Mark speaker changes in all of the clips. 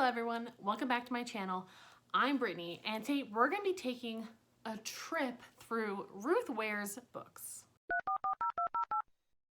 Speaker 1: Hello everyone, welcome back to my channel. I'm Brittany, and today we're going to be taking a trip through Ruth Ware's books.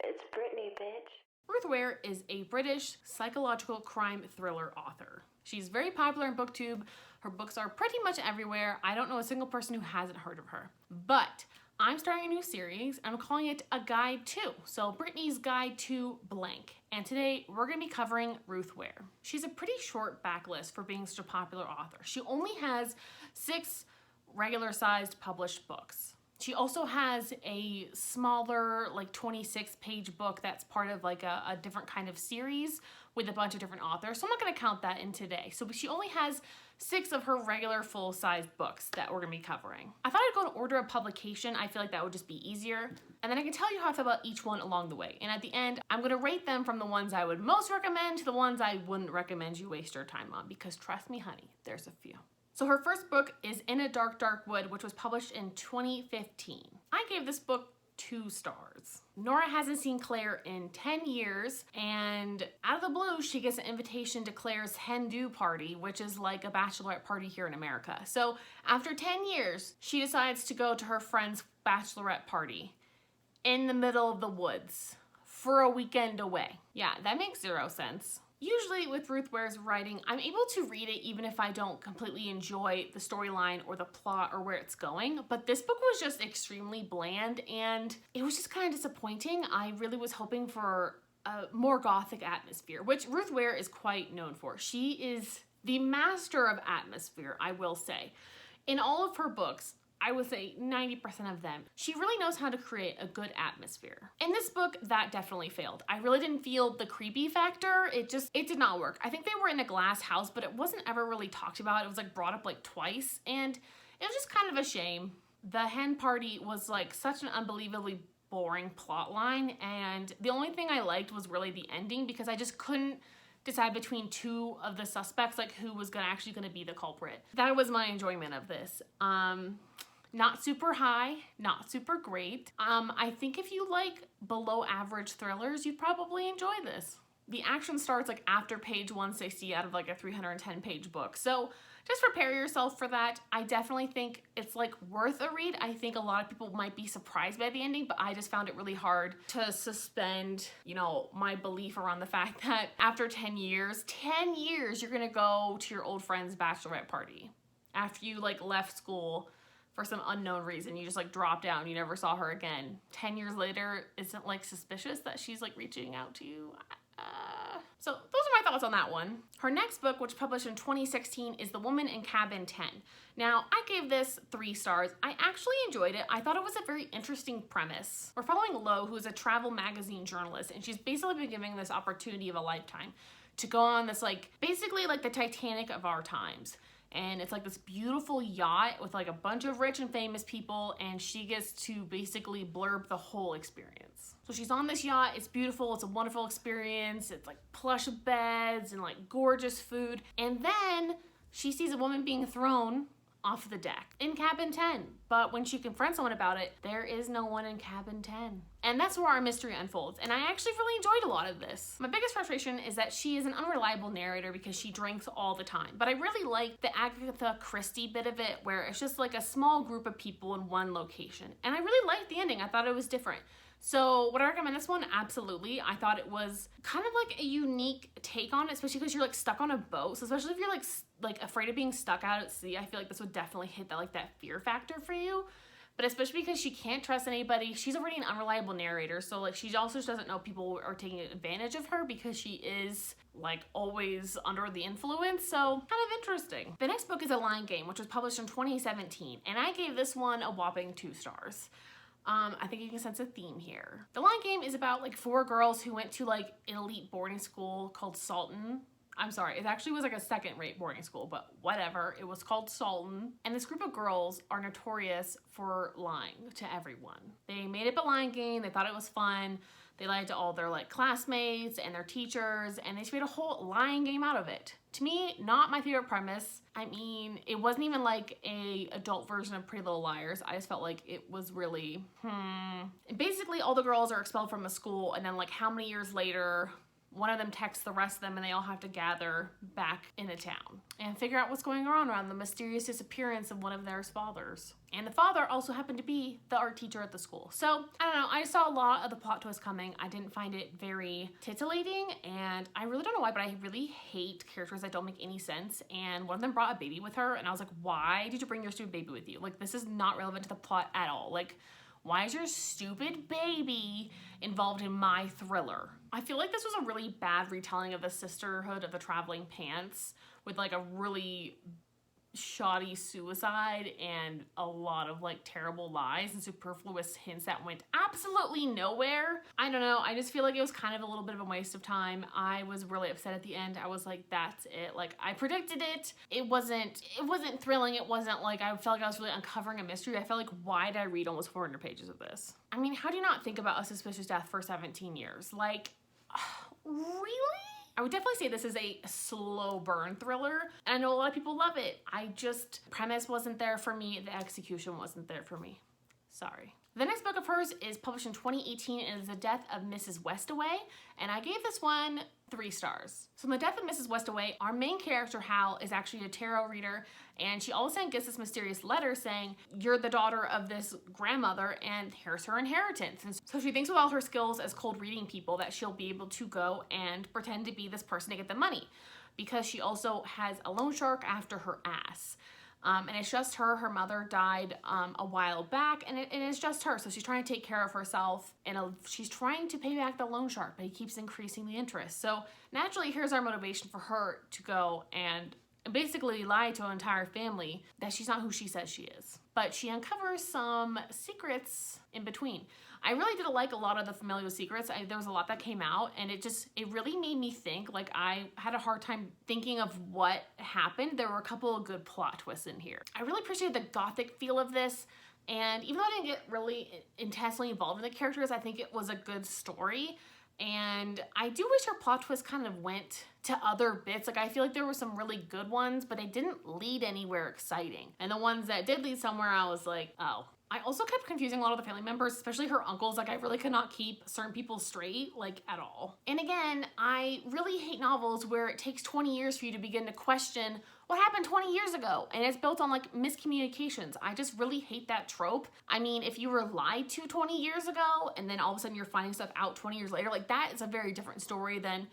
Speaker 2: It's Brittney, bitch.
Speaker 1: Ruth Ware is a British psychological crime thriller author. She's very popular in BookTube. Her books are pretty much everywhere. I don't know a single person who hasn't heard of her. But I'm starting a new series, and I'm calling it A Guide To. So Brittney's Guide to Blank. And today we're going to be covering Ruth Ware. She's a pretty short backlist for being such a popular author. She only has 6 regular-sized published books. She also has a smaller, like 26-page book that's part of like a different kind of series with a bunch of different authors. So I'm not going to count that in today. So she only has 6 of her regular full-sized books that we're going to be covering. I thought I'd go in order of publication. I feel like that would just be easier. And then I can tell you how I feel about each one along the way. And at the end, I'm going to rate them from the ones I would most recommend to the ones I wouldn't recommend you waste your time on. Because trust me, honey, there's a few. So her first book is In a Dark, Dark Wood, which was published in 2015. I gave this book 2 stars. Nora hasn't seen Claire in 10 years, and out of the blue, she gets an invitation to Claire's hen do party, which is like a bachelorette party here in America. So after 10 years, she decides to go to her friend's bachelorette party in the middle of the woods for a weekend away. Yeah, that makes 0 sense. Usually with Ruth Ware's writing, I'm able to read it even if I don't completely enjoy the storyline or the plot or where it's going, but this book was just extremely bland and it was just kind of disappointing. I really was hoping for a more gothic atmosphere, which Ruth Ware is quite known for. She is the master of atmosphere, I will say. In all of her books, I would say 90% of them, she really knows how to create a good atmosphere. In this book, that definitely failed. I really didn't feel the creepy factor. It did not work. I think they were in a glass house, but it wasn't ever really talked about. It was like brought up like twice, and it was just kind of a shame. The hen party was like such an unbelievably boring plot line, and the only thing I liked was really the ending because I just couldn't decide between 2 of the suspects, like who was actually gonna be the culprit. That was my enjoyment of this. Not super high, not super great. I think if you like below average thrillers, you'd probably enjoy this. The action starts like after page 160 out of like a 310 page book. So just prepare yourself for that. I definitely think it's like worth a read. I think a lot of people might be surprised by the ending, but I just found it really hard to suspend, my belief around the fact that after 10 years, you're gonna go to your old friend's bachelorette party. After you like left school for some unknown reason, you just like dropped out and you never saw her again. 10 years later, isn't like suspicious that she's like reaching out to you? So those are my thoughts on that one. Her next book, which published in 2016, is The Woman in Cabin 10. Now, I gave this 3 stars. I actually enjoyed it. I thought it was a very interesting premise. We're following Lo, who's a travel magazine journalist, and she's basically been given this opportunity of a lifetime to go on this like, basically like the Titanic of our times. And it's like this beautiful yacht with like a bunch of rich and famous people, and she gets to basically blurb the whole experience. So she's on this yacht, it's beautiful, it's a wonderful experience, it's like plush beds and like gorgeous food. And then she sees a woman being thrown off the deck in cabin 10. But when she confronts someone about it, there is no one in cabin 10. And that's where our mystery unfolds. And I actually really enjoyed a lot of this. My biggest frustration is that she is an unreliable narrator because she drinks all the time. But I really like the Agatha Christie bit of it where it's just like a small group of people in one location. And I really liked the ending. I thought it was different. So would I recommend this one? Absolutely. I thought it was kind of like a unique take on it, especially because you're like stuck on a boat. So especially if you're like afraid of being stuck out at sea, I feel like this would definitely hit that fear factor for you. But especially because she can't trust anybody. She's already an unreliable narrator. So like she also doesn't know people are taking advantage of her because she is like always under the influence. So kind of interesting. The next book is A Lying Game, which was published in 2017. And I gave this one a whopping 2 stars. I think you can sense a theme here. The Lying Game is about like 4 girls who went to like an elite boarding school called Salton. I'm sorry, it actually was like a second-rate boarding school, but whatever. It was called Salton. And this group of girls are notorious for lying to everyone. They made up a lying game. They thought it was fun. They lied to all their like classmates and their teachers, and they just made a whole lying game out of it. To me, not my favorite premise. I mean, it wasn't even like a adult version of Pretty Little Liars. I just felt like it was really, And basically all the girls are expelled from a school, and then like how many years later one of them texts the rest of them and they all have to gather back in the town and figure out what's going on around the mysterious disappearance of one of their fathers. And the father also happened to be the art teacher at the school. So, I don't know, I saw a lot of the plot twist coming. I didn't find it very titillating, and I really don't know why, but I really hate characters that don't make any sense. And one of them brought a baby with her, and I was like, why did you bring your stupid baby with you? Like, this is not relevant to the plot at all. Like, why is your stupid baby involved in my thriller? I feel like this was a really bad retelling of the Sisterhood of the Traveling Pants with like a really shoddy suicide and a lot of like terrible lies and superfluous hints that went absolutely nowhere. I don't know, I just feel like it was kind of a little bit of a waste of time. I was really upset at the end. I was like, that's it. Like, I predicted it. It wasn't thrilling. It wasn't like, I felt like I was really uncovering a mystery. I felt like, why did I read almost 400 pages of this? I mean, how do you not think about a suspicious death for 17 years? Like, really? I would definitely say this is a slow burn thriller, and I know a lot of people love it. Premise wasn't there for me, the execution wasn't there for me. Sorry. The next book of hers is published in 2018 and is The Death of Mrs Westaway, and I gave this one 3 stars. So in The Death of Mrs Westaway, our main character, Hal, is actually a tarot reader, and she all of a sudden gets this mysterious letter saying, you're the daughter of this grandmother, and here's her inheritance. And so she thinks with all her skills as cold reading people that she'll be able to go and pretend to be this person to get the money, because she also has a loan shark after her ass. And it's just her. Her mother died a while back, and it's just her. So she's trying to take care of herself, and she's trying to pay back the loan shark, but he keeps increasing the interest. So naturally, here's our motivation for her to go and basically lie to an entire family that she's not who she says she is. But she uncovers some secrets in between. I really did like a lot of the familial secrets. There was a lot that came out, and it really made me think. Like, I had a hard time thinking of what happened. There were a couple of good plot twists in here. I really appreciated the gothic feel of this, and even though I didn't get really intensely involved in the characters, I think it was a good story. And I do wish her plot twist kind of went to other bits. Like, I feel like there were some really good ones, but they didn't lead anywhere exciting. And the ones that did lead somewhere, I was like, oh. I also kept confusing a lot of the family members, especially her uncles. Like, I really could not keep certain people straight, like, at all. And again, I really hate novels where it takes 20 years for you to begin to question what happened 20 years ago, and it's built on like miscommunications. I just really hate that trope. I mean, if you were lied to 20 years ago and then all of a sudden you're finding stuff out 20 years later, like, that is a very different story than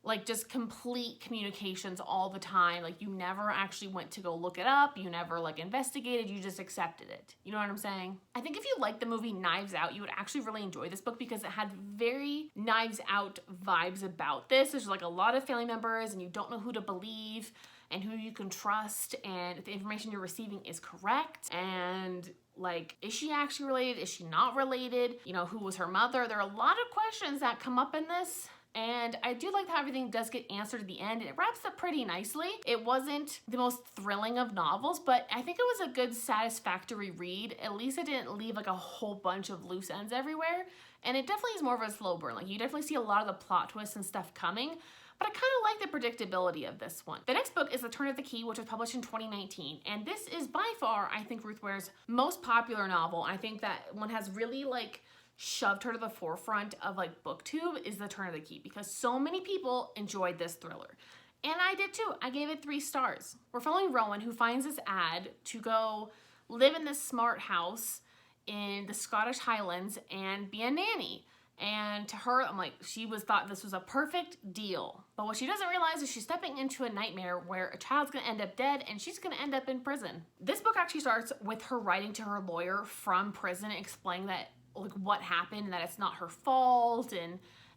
Speaker 1: like just complete communications all the time. Like, you never actually went to go look it up. You never like investigated. You just accepted it. You know what I'm saying? I think if you like the movie Knives Out, you would actually really enjoy this book because it had very Knives Out vibes about this. There's like a lot of family members and you don't know who to believe and who you can trust, and if the information you're receiving is correct, and like, is she actually related? Is she not related? You know, who was her mother? There are a lot of questions that come up in this. And I do like how everything does get answered at the end. It wraps up pretty nicely. It wasn't the most thrilling of novels, but I think it was a good, satisfactory read. At least it didn't leave like a whole bunch of loose ends everywhere. And it definitely is more of a slow burn. Like, you definitely see a lot of the plot twists and stuff coming, but I kind of like the predictability of this one. The next book is The Turn of the Key, which was published in 2019. And this is by far, I think, Ruth Ware's most popular novel. I think that one has really like shoved her to the forefront of like BookTube is The Turn of the Key, because so many people enjoyed this thriller. And I did too. I gave it 3 stars. We're following Rowan, who finds this ad to go live in this smart house in the Scottish Highlands and be a nanny. And to her, she thought this was a perfect deal. But what she doesn't realize is she's stepping into a nightmare where a child's gonna end up dead and she's gonna end up in prison. This book actually starts with her writing to her lawyer from prison, explaining that like what happened and that it's not her fault,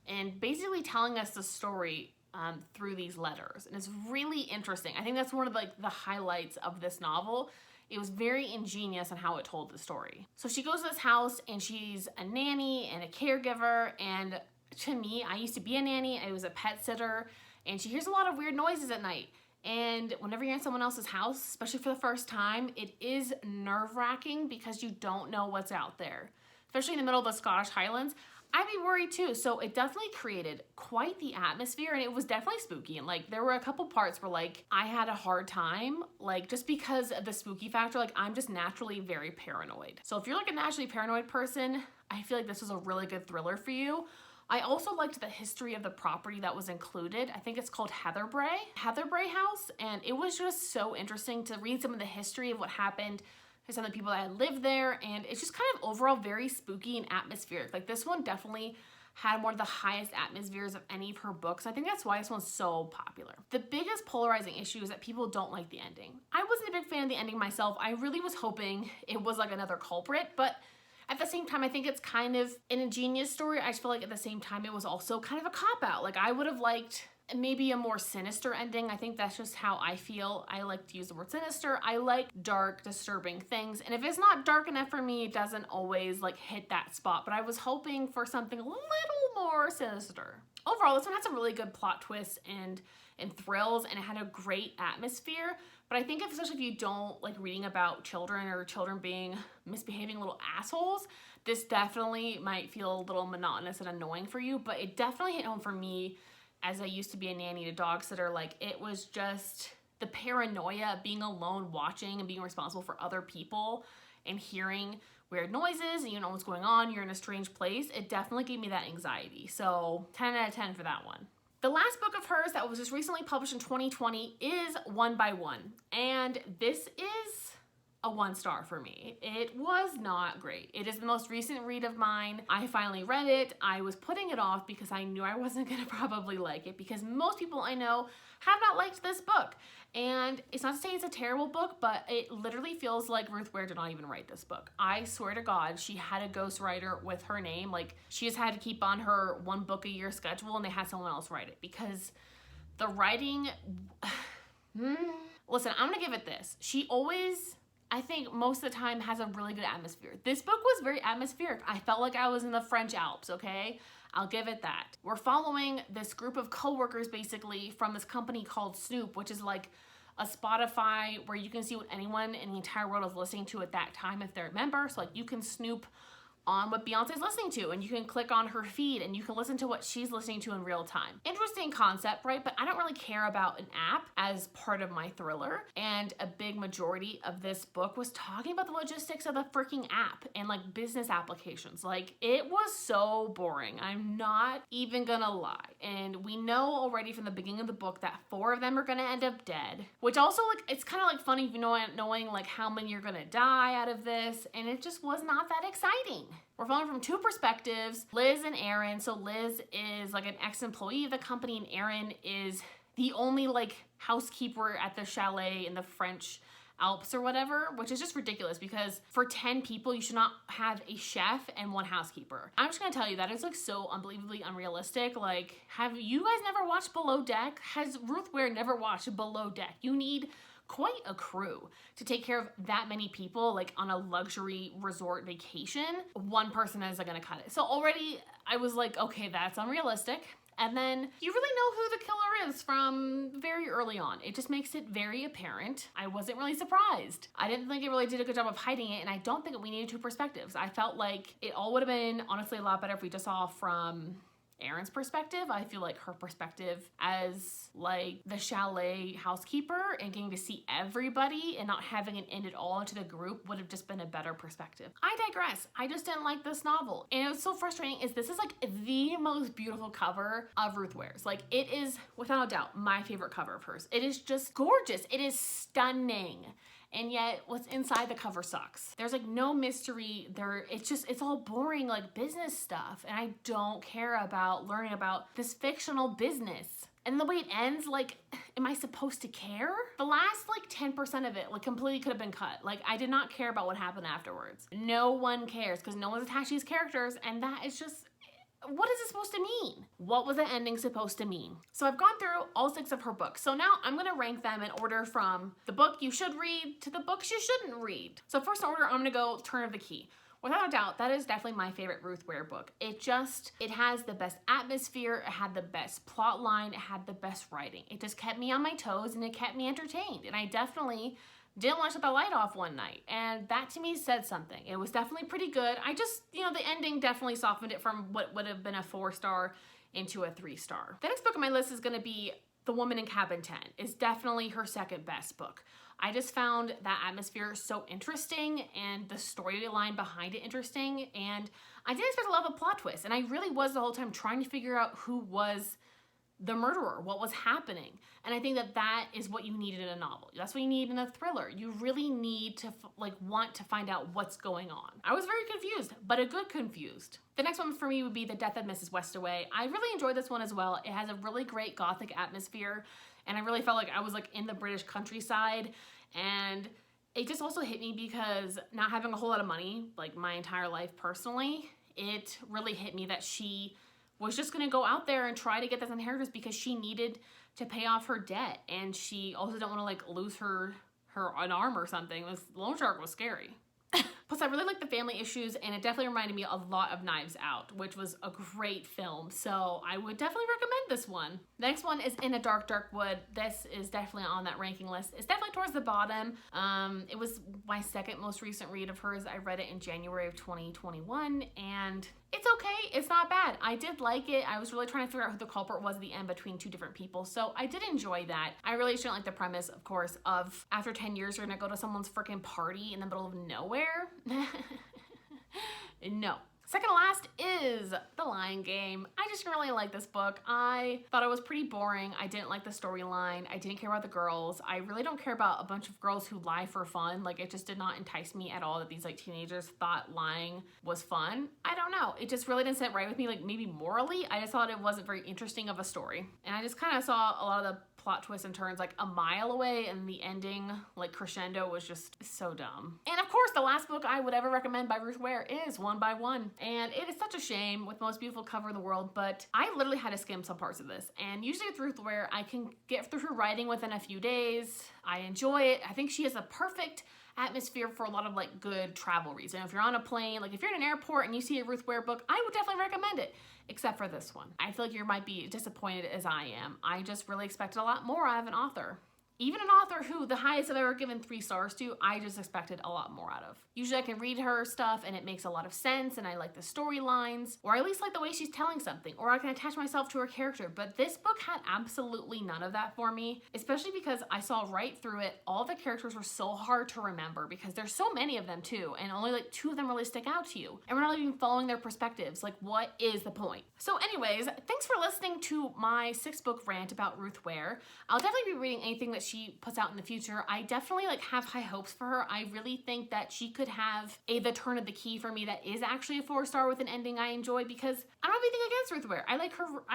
Speaker 1: and basically telling us the story through these letters. And it's really interesting. I think that's one of like the highlights of this novel. It was very ingenious in how it told the story. So she goes to this house and she's a nanny and a caregiver. And to me, I used to be a nanny. I was a pet sitter, and she hears a lot of weird noises at night. And whenever you're in someone else's house, especially for the first time, it is nerve-wracking because you don't know what's out there. Especially in the middle of the Scottish Highlands, I'd be worried too. So it definitely created quite the atmosphere, and it was definitely spooky. And like, there were a couple parts where like I had a hard time, like just because of the spooky factor. Like, I'm just naturally very paranoid. So if you're like a naturally paranoid person, I feel like this was a really good thriller for you. I also liked the history of the property that was included. I think it's called Heatherbray House, and it was just so interesting to read some of the history of what happened to some of the people that had lived there, and it's just kind of overall very spooky and atmospheric. Like, this one definitely had one of the highest atmospheres of any of her books. I think that's why this one's so popular. The biggest polarizing issue is that people don't like the ending. I wasn't a big fan of the ending myself. I really was hoping it was like another culprit, but at the same time, I think it's kind of an ingenious story. I just feel like at the same time, it was also kind of a cop-out. Like, I would have liked maybe a more sinister ending. I think that's just how I feel. I like to use the word sinister. I like dark, disturbing things. And if it's not dark enough for me, it doesn't always like hit that spot. But I was hoping for something a little more sinister. Overall, this one had some really good plot twists and thrills, and it had a great atmosphere. But I think especially if you don't like reading about children or children being misbehaving little assholes, this definitely might feel a little monotonous and annoying for you. But it definitely hit home for me, as I used to be a nanny to dog sitter. Like, it was just the paranoia of being alone watching and being responsible for other people and hearing weird noises and you don't know what's going on, you're in a strange place. It definitely gave me that anxiety. So 10 out of 10 for that one. The last book of hers that was just recently published in 2020 is One by One. And this is a 1 star for me. It was not great. It is the most recent read of mine. I finally read it. I was putting it off because I knew I wasn't gonna probably like it, because most people I know have not liked this book. And it's not to say it's a terrible book, but it literally feels like Ruth Ware did not even write this book. I swear to God, she had a ghostwriter with her name. Like, she just had to keep on her 1 book a year schedule, and they had someone else write it, because the writing, listen, I'm gonna give it this. She always, I think most of the time, has a really good atmosphere. This book was very atmospheric. I felt like I was in the French Alps, okay? I'll give it that. We're following this group of coworkers basically from this company called Snoop, which is like a Spotify where you can see what anyone in the entire world is listening to at that time if they're a member. So like, you can snoop on what Beyonce's listening to, and you can click on her feed and you can listen to what she's listening to in real time. Interesting concept, right? But I don't really care about an app as part of my thriller. And a big majority of this book was talking about the logistics of the freaking app and like business applications. Like, it was so boring. I'm not even gonna lie. And we know already from the beginning of the book that 4 of them are gonna end up dead, which also, like, it's kind of like funny, you know, knowing like how many are gonna die out of this. And it just was not that exciting. We're following from 2 perspectives, Liz and Aaron. So Liz is like an ex-employee of the company, and Aaron is the only like housekeeper at the chalet in the French Alps or whatever, which is just ridiculous, because for 10 people, you should not have a chef and 1 housekeeper. I'm just gonna tell you, that is like so unbelievably unrealistic. Like, have you guys never watched Below Deck? Has Ruth Ware never watched Below Deck? You need quite a crew to take care of that many people, like on a luxury resort vacation. 1 person isn't gonna cut it. So already I was like, okay, that's unrealistic. And then you really know who the killer is from very early on. It just makes it very apparent. I wasn't really surprised. I didn't think it really did a good job of hiding it, and I don't think we needed 2 perspectives. I felt like it all would have been honestly a lot better if we just saw from Erin's perspective. I feel like her perspective as like the chalet housekeeper and getting to see everybody and not having an end at all into the group would have just been a better perspective. I digress. I just didn't like this novel. And it was so frustrating is this is like the most beautiful cover of Ruth Ware's. Like, it is without a doubt my favorite cover of hers. It is just gorgeous. It is stunning. And yet what's inside the cover sucks. There's like no mystery there. It's all boring like business stuff. And I don't care about learning about this fictional business. And the way it ends, like, am I supposed to care? The last like 10% of it like completely could have been cut. Like, I did not care about what happened afterwards. No one cares because no one's attached to these characters, and that is just, what is it supposed to mean? What was the ending supposed to mean? So I've gone through all 6 of her books. So now I'm gonna rank them in order from the book you should read to the books you shouldn't read. So first in order, I'm gonna go Turn of the Key. Without a doubt, that is definitely my favorite Ruth Ware book. It has the best atmosphere, it had the best plot line, it had the best writing. It just kept me on my toes and it kept me entertained. And I definitely didn't want to shut the light off one night. And that to me said something. It was definitely pretty good. I just, you know, the ending definitely softened it from what would have been a 4-star into a 3-star. The next book on my list is gonna be The Woman in Cabin 10 is definitely her second best book. I just found that atmosphere so interesting and the storyline behind it interesting, and I didn't expect a lot of a plot twist, and I really was the whole time trying to figure out who was the murderer, what was happening. And I think that that is what you need in a novel. That's what you need in a thriller. You really need to want to find out what's going on. I was very confused, but a good confused. The next one for me would be The Death of Mrs Westaway. I really enjoyed this one as well. It has a really great gothic atmosphere, and I really felt like I was like in the British countryside, and it just also hit me because not having a whole lot of money, like my entire life personally, it really hit me that she was just gonna go out there and try to get this inheritance because she needed to pay off her debt, and she also didn't want to like lose her an arm or something. This loan shark was scary. Plus, I really like the family issues, and it definitely reminded me a lot of Knives Out, which was a great film, so I would definitely recommend this one. The next one is In a Dark, Dark Wood. This is definitely on that ranking list. It's definitely towards the bottom. It was my second most recent read of hers. I read it in January of 2021, and it's okay. It's not bad. I did like it. I was really trying to figure out who the culprit was at the end between two different people, so I did enjoy that. I really didn't like the premise, of course, of after 10 years you're gonna go to someone's freaking party in the middle of nowhere. No. Second to last is The Lying Game. I just didn't really like this book. I thought it was pretty boring. I didn't like the storyline. I didn't care about the girls. I really don't care about a bunch of girls who lie for fun. Like, it just did not entice me at all that these like teenagers thought lying was fun. I don't know. It just really didn't sit right with me, like maybe morally. I just thought it wasn't very interesting of a story. And I just kind of saw a lot of the plot twists and turns like a mile away, and the ending, like crescendo, was just so dumb. And of course, the last book I would ever recommend by Ruth Ware is One by One. And it is such a shame with the most beautiful cover in the world, but I literally had to skim some parts of this. And usually with Ruth Ware, I can get through her writing within a few days. I enjoy it. I think she has a perfect atmosphere for a lot of like good travel reads. And if you're on a plane, like if you're in an airport and you see a Ruth Ware book, I would definitely recommend it. Except for this one. I feel like you might be disappointed as I am. I just really expected a lot more out of an author. Even an author who the highest I've ever given 3 stars to, I just expected a lot more out of. Usually I can read her stuff and it makes a lot of sense and I like the storylines, or I at least like the way she's telling something, or I can attach myself to her character, but this book had absolutely none of that for me, especially because I saw right through it, all the characters were so hard to remember because there's so many of them too, and only like 2 of them really stick out to you, and we're not even following their perspectives. Like, what is the point? So anyways, thanks for listening to my 6-book rant about Ruth Ware. I'll definitely be reading anything that she puts out in the future. I definitely like have high hopes for her. I really think that she could have the turn of the key for me that is actually a 4-star with an ending I enjoy, because I don't have anything against Ruth Ware. I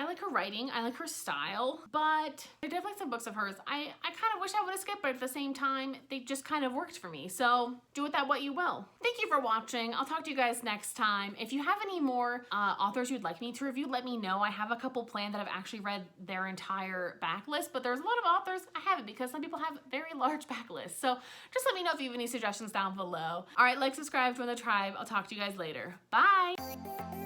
Speaker 1: like her writing, I like her style, but there are definitely some books of hers I kind of wish I would have skipped, but at the same time they just kind of worked for me. So do with that what you will. Thank you for watching. I'll talk to you guys next time. If you have any more authors you'd like me to review, let me know. I have a couple planned that I've actually read their entire backlist, but there's a lot of authors I haven't because some people have very large backlists. So just let me know if you have any suggestions down below. All right, like, subscribe, join the tribe. I'll talk to you guys later. Bye.